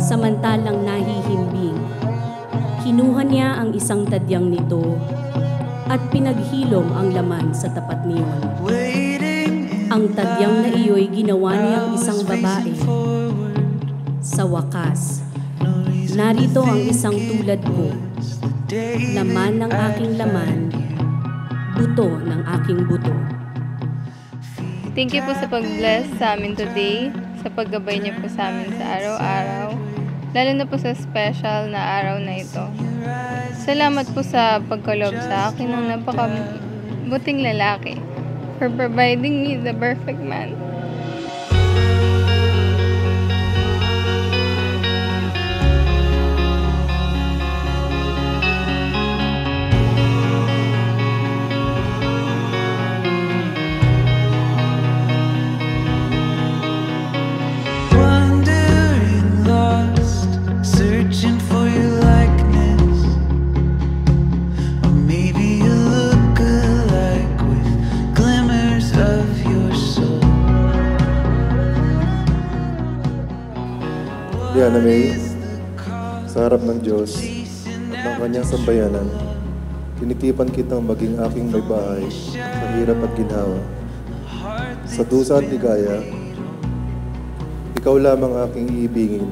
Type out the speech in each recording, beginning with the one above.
samantalang nahihimbing. Kinuha niya ang isang tadyang nito at pinaghilom ang laman sa tapat niyon. Ang tadyang na iyo'y ginawa niyang isang babae. Sa wakas, narito ang isang tulad ko, laman ng aking laman, buto ng aking buto. Thank you po sa pag-bless sa amin today, sa paggabay niyo po sa amin sa araw-araw, lalo na po sa special na araw na ito. Salamat po sa pagkalob sa akin ng napakabuting lalaki for providing me the perfect man. Diana May, sa harap ng Diyos at ng kanyang sambayanan, tinitipan kitang maging aking may bahay sa hirap at ginhawa. Sa dusa at ligaya, ikaw lamang aking iibingin.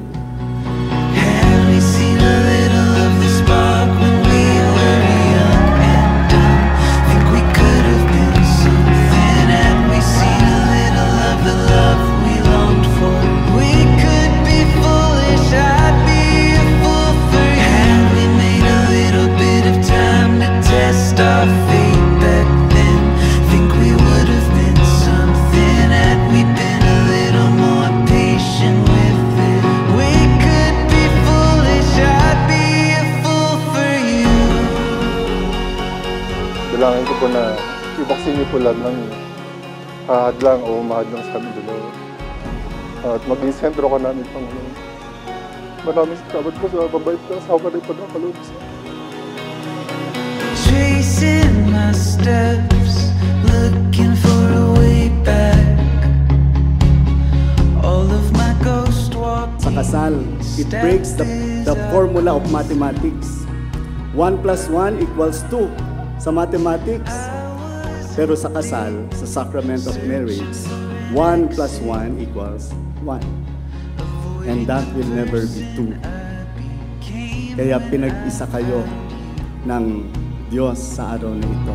Kailangan ko po na ibaksin niyo po lahat ng hadlang o mahadlang sa kami dalawa. At maging sentro ka namin, Panginoon. Maraming salamat po sa babait na asawa na ipagkakaloob sa akin. Tracing my steps, looking for a way back. All of my ghost walking. Sa kasal, it breaks the formula of mathematics. 1 + 1 = 2. Sa mathematics, pero sa kasal, sa sacrament of marriage, 1 + 1 = 1. And that will never be 2. Kaya pinag-isa kayo ng Diyos sa araw na ito.